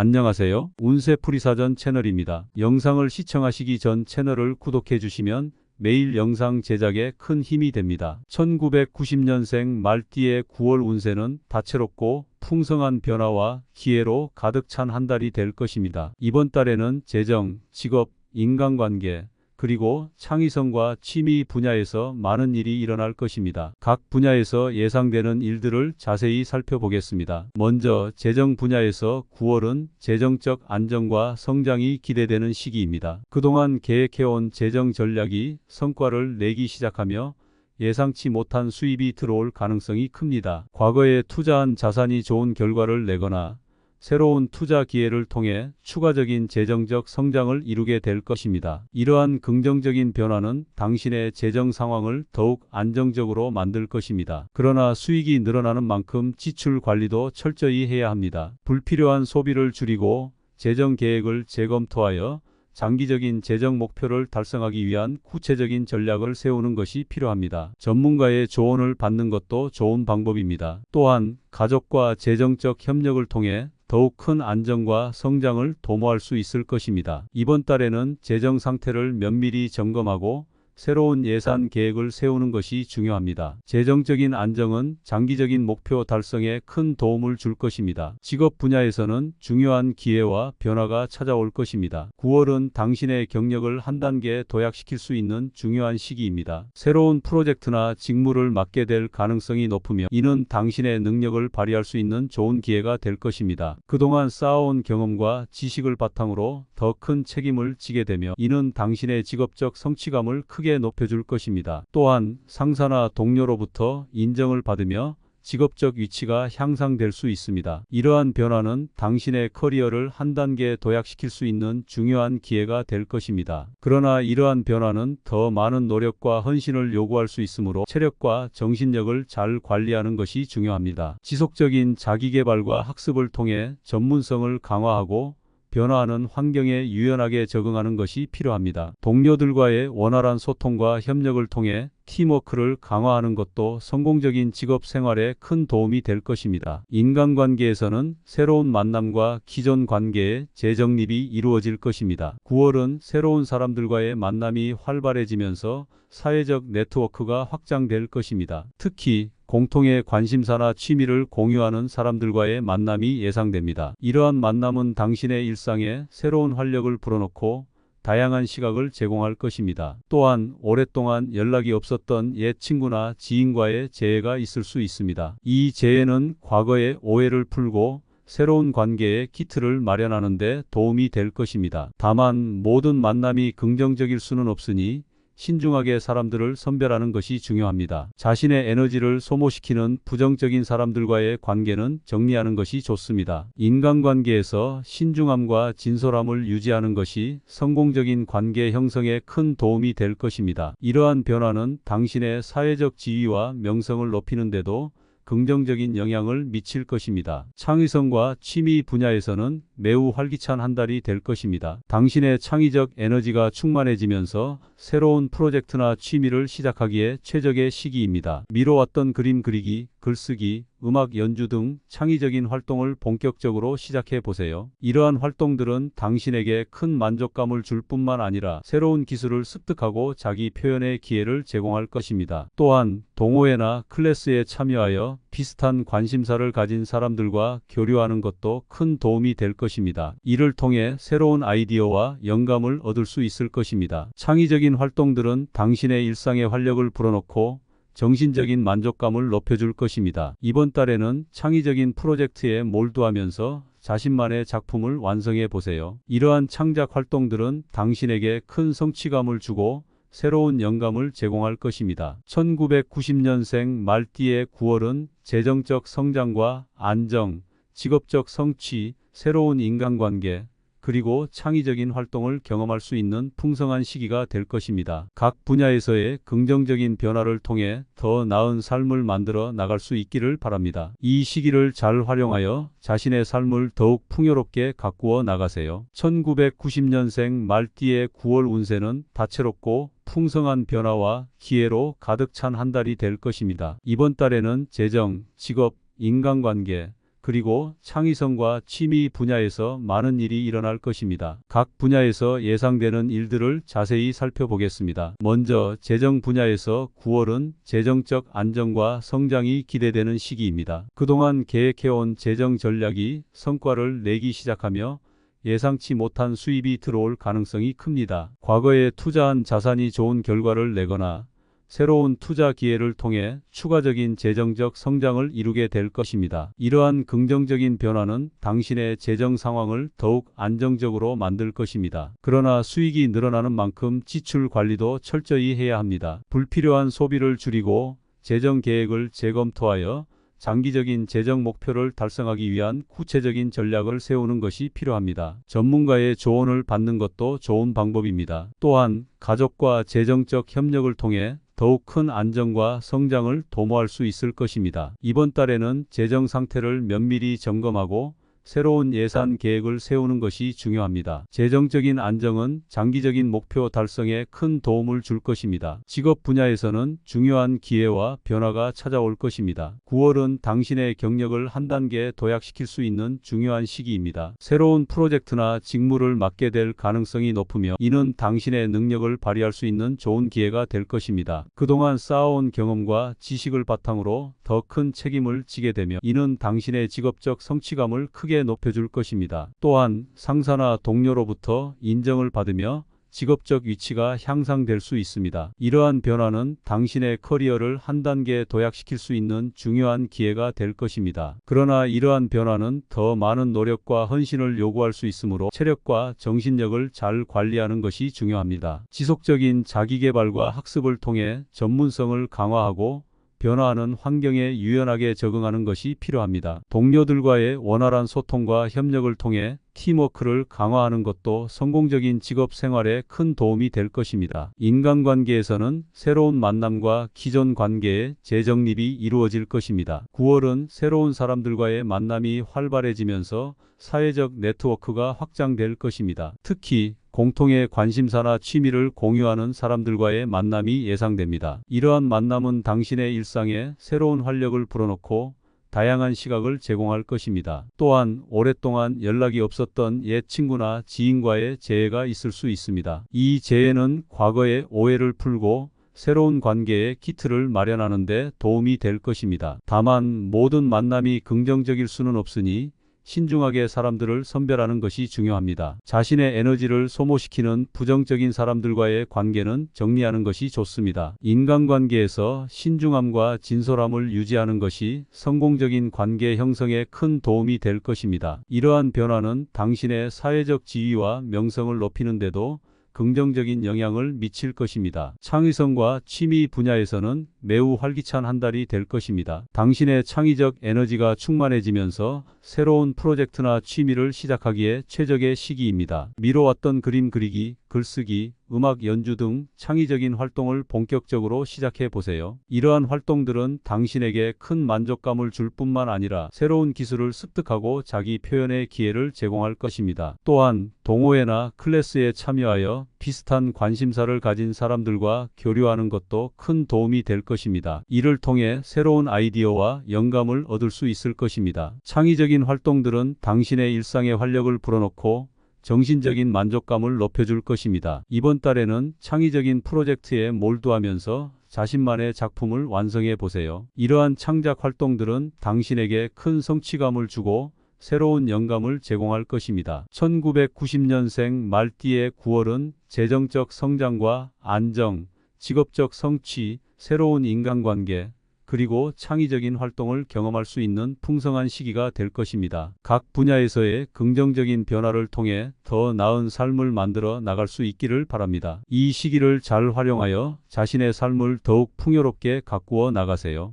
안녕하세요. 운세풀이사전 채널입니다. 영상을 시청하시기 전 채널을 구독해 주시면 매일 영상 제작에 큰 힘이 됩니다. 1990년생 말띠의 9월 운세는 다채롭고 풍성한 변화와 기회로 가득 찬 한 달이 될 것입니다. 이번 달에는 재정, 직업, 인간관계, 그리고 창의성과 취미 분야에서 많은 일이 일어날 것입니다. 각 분야에서 예상되는 일들을 자세히 살펴보겠습니다. 먼저 재정 분야에서 9월은 재정적 안정과 성장이 기대되는 시기입니다. 그동안 계획해온 재정 전략이 성과를 내기 시작하며 예상치 못한 수입이 들어올 가능성이 큽니다. 과거에 투자한 자산이 좋은 결과를 내거나 새로운 투자 기회를 통해 추가적인 재정적 성장을 이루게 될 것입니다. 이러한 긍정적인 변화는 당신의 재정 상황을 더욱 안정적으로 만들 것입니다. 그러나 수익이 늘어나는 만큼 지출 관리도 철저히 해야 합니다. 불필요한 소비를 줄이고 재정 계획을 재검토하여 장기적인 재정 목표를 달성하기 위한 구체적인 전략을 세우는 것이 필요합니다. 전문가의 조언을 받는 것도 좋은 방법입니다. 또한 가족과 재정적 협력을 통해 더욱 큰 안정과 성장을 도모할 수 있을 것입니다. 이번 달에는 재정 상태를 면밀히 점검하고 새로운 예산 계획을 세우는 것이 중요합니다. 재정적인 안정은 장기적인 목표 달성에 큰 도움을 줄 것입니다. 직업 분야에서는 중요한 기회와 변화가 찾아올 것입니다. 9월은 당신의 경력을 한 단계 도약시킬 수 있는 중요한 시기입니다. 새로운 프로젝트나 직무를 맡게 될 가능성이 높으며 이는 당신의 능력을 발휘할 수 있는 좋은 기회가 될 것입니다. 그동안 쌓아온 경험과 지식을 바탕으로 더 큰 책임을 지게 되며 이는 당신의 직업적 성취감을 크게 높여줄 것입니다. 또한 상사나 동료로부터 인정을 받으며 직업적 위치가 향상될 수 있습니다. 이러한 변화는 당신의 커리어를 한 단계 도약시킬 수 있는 중요한 기회가 될 것입니다. 그러나 이러한 변화는 더 많은 노력과 헌신을 요구할 수 있으므로 체력과 정신력을 잘 관리하는 것이 중요합니다. 지속적인 자기계발과 학습을 통해 전문성을 강화하고 변화하는 환경에 유연하게 적응하는 것이 필요합니다. 동료들과의 원활한 소통과 협력을 통해 팀워크를 강화하는 것도 성공적인 직업 생활에 큰 도움이 될 것입니다. 인간관계에서는 새로운 만남과 기존 관계의 재정립이 이루어질 것입니다. 9월은 새로운 사람들과의 만남이 활발해지면서 사회적 네트워크가 확장될 것입니다. 특히 공통의 관심사나 취미를 공유하는 사람들과의 만남이 예상됩니다. 이러한 만남은 당신의 일상에 새로운 활력을 불어넣고 다양한 시각을 제공할 것입니다. 또한 오랫동안 연락이 없었던 옛 친구나 지인과의 재회가 있을 수 있습니다. 이 재회는 과거의 오해를 풀고 새로운 관계의 기틀을 마련하는 데 도움이 될 것입니다. 다만 모든 만남이 긍정적일 수는 없으니 신중하게 사람들을 선별하는 것이 중요합니다. 자신의 에너지를 소모시키는 부정적인 사람들과의 관계는 정리하는 것이 좋습니다. 인간관계에서 신중함과 진솔함을 유지하는 것이 성공적인 관계 형성에 큰 도움이 될 것입니다. 이러한 변화는 당신의 사회적 지위와 명성을 높이는 데도 긍정적인 영향을 미칠 것입니다. 창의성과 취미 분야에서는 매우 활기찬 한 달이 될 것입니다. 당신의 창의적 에너지가 충만해지면서 새로운 프로젝트나 취미를 시작하기에 최적의 시기입니다. 미뤄왔던 그림 그리기, 글쓰기, 음악 연주 등 창의적인 활동을 본격적으로 시작해 보세요. 이러한 활동들은 당신에게 큰 만족감을 줄 뿐만 아니라 새로운 기술을 습득하고 자기 표현의 기회를 제공할 것입니다. 또한 동호회나 클래스에 참여하여 비슷한 관심사를 가진 사람들과 교류하는 것도 큰 도움이 될 것입니다. 이를 통해 새로운 아이디어와 영감을 얻을 수 있을 것입니다. 창의적인 활동들은 당신의 일상에 활력을 불어넣고 정신적인 만족감을 높여줄 것입니다. 이번 달에는 창의적인 프로젝트에 몰두하면서 자신만의 작품을 완성해 보세요. 이러한 창작 활동들은 당신에게 큰 성취감을 주고 새로운 영감을 제공할 것입니다. 1990년생 말띠의 9월은 재정적 성장과 안정, 직업적 성취, 새로운 인간관계, 그리고 창의적인 활동을 경험할 수 있는 풍성한 시기가 될 것입니다. 각 분야에서의 긍정적인 변화를 통해 더 나은 삶을 만들어 나갈 수 있기를 바랍니다. 이 시기를 잘 활용하여 자신의 삶을 더욱 풍요롭게 가꾸어 나가세요. 1990년생 말띠의 9월 운세는 다채롭고 풍성한 변화와 기회로 가득 찬 한 달이 될 것입니다. 이번 달에는 재정, 직업, 인간관계, 그리고 창의성과 취미 분야에서 많은 일이 일어날 것입니다. 각 분야에서 예상되는 일들을 자세히 살펴보겠습니다. 먼저 재정 분야에서 9월은 재정적 안정과 성장이 기대되는 시기입니다. 그동안 계획해온 재정 전략이 성과를 내기 시작하며 예상치 못한 수입이 들어올 가능성이 큽니다. 과거에 투자한 자산이 좋은 결과를 내거나 새로운 투자 기회를 통해 추가적인 재정적 성장을 이루게 될 것입니다. 이러한 긍정적인 변화는 당신의 재정 상황을 더욱 안정적으로 만들 것입니다. 그러나 수익이 늘어나는 만큼 지출 관리도 철저히 해야 합니다. 불필요한 소비를 줄이고 재정 계획을 재검토하여 장기적인 재정 목표를 달성하기 위한 구체적인 전략을 세우는 것이 필요합니다. 전문가의 조언을 받는 것도 좋은 방법입니다. 또한 가족과 재정적 협력을 통해 더욱 큰 안정과 성장을 도모할 수 있을 것입니다. 이번 달에는 재정 상태를 면밀히 점검하고 새로운 예산 계획을 세우는 것이 중요합니다. 재정적인 안정은 장기적인 목표 달성에 큰 도움을 줄 것입니다. 직업 분야에서는 중요한 기회와 변화가 찾아올 것입니다. 9월은 당신의 경력을 한 단계 도약시킬 수 있는 중요한 시기입니다. 새로운 프로젝트나 직무를 맡게 될 가능성이 높으며 이는 당신의 능력을 발휘할 수 있는 좋은 기회가 될 것입니다. 그동안 쌓아온 경험과 지식을 바탕으로 더 큰 책임을 지게 되며 이는 당신의 직업적 성취감을 크게 높여줄 것입니다. 또한 상사나 동료로부터 인정을 받으며 직업적 위치가 향상될 수 있습니다. 이러한 변화는 당신의 커리어를 한 단계 도약시킬 수 있는 중요한 기회가 될 것입니다. 그러나 이러한 변화는 더 많은 노력과 헌신을 요구할 수 있으므로 체력과 정신력을 잘 관리하는 것이 중요합니다. 지속적인 자기계발과 학습을 통해 전문성을 강화하고 변화하는 환경에 유연하게 적응하는 것이 필요합니다. 동료들과의 원활한 소통과 협력을 통해 팀워크를 강화하는 것도 성공적인 직업 생활에 큰 도움이 될 것입니다. 인간관계에서는 새로운 만남과 기존 관계의 재정립이 이루어질 것입니다. 9월은 새로운 사람들과의 만남이 활발해지면서 사회적 네트워크가 확장될 것입니다. 특히 공통의 관심사나 취미를 공유하는 사람들과의 만남이 예상됩니다. 이러한 만남은 당신의 일상에 새로운 활력을 불어넣고 다양한 시각을 제공할 것입니다. 또한 오랫동안 연락이 없었던 옛 친구나 지인과의 재회가 있을 수 있습니다. 이 재회는 과거의 오해를 풀고 새로운 관계의 키트를 마련하는 데 도움이 될 것입니다. 다만 모든 만남이 긍정적일 수는 없으니 신중하게 사람들을 선별하는 것이 중요합니다. 자신의 에너지를 소모시키는 부정적인 사람들과의 관계는 정리하는 것이 좋습니다. 인간관계에서 신중함과 진솔함을 유지하는 것이 성공적인 관계 형성에 큰 도움이 될 것입니다. 이러한 변화는 당신의 사회적 지위와 명성을 높이는 데도 긍정적인 영향을 미칠 것입니다. 창의성과 취미 분야에서는 매우 활기찬 한 달이 될 것입니다. 당신의 창의적 에너지가 충만해지면서 새로운 프로젝트나 취미를 시작하기에 최적의 시기입니다. 미뤄왔던 그림 그리기, 글쓰기, 음악 연주 등 창의적인 활동을 본격적으로 시작해 보세요. 이러한 활동들은 당신에게 큰 만족감을 줄 뿐만 아니라 새로운 기술을 습득하고 자기 표현의 기회를 제공할 것입니다. 또한 동호회나 클래스에 참여하여 비슷한 관심사를 가진 사람들과 교류하는 것도 큰 도움이 될 것입니다. 이를 통해 새로운 아이디어와 영감을 얻을 수 있을 것입니다. 창의적인 활동들은 당신의 일상에 활력을 불어넣고 정신적인 만족감을 높여줄 것입니다. 이번 달에는 창의적인 프로젝트에 몰두하면서 자신만의 작품을 완성해 보세요. 이러한 창작 활동들은 당신에게 큰 성취감을 주고 새로운 영감을 제공할 것입니다. 1990년생 말띠의 9월은 재정적 성장과 안정, 직업적 성취, 새로운 인간관계, 그리고 창의적인 활동을 경험할 수 있는 풍성한 시기가 될 것입니다. 각 분야에서의 긍정적인 변화를 통해 더 나은 삶을 만들어 나갈 수 있기를 바랍니다. 이 시기를 잘 활용하여 자신의 삶을 더욱 풍요롭게 가꾸어 나가세요.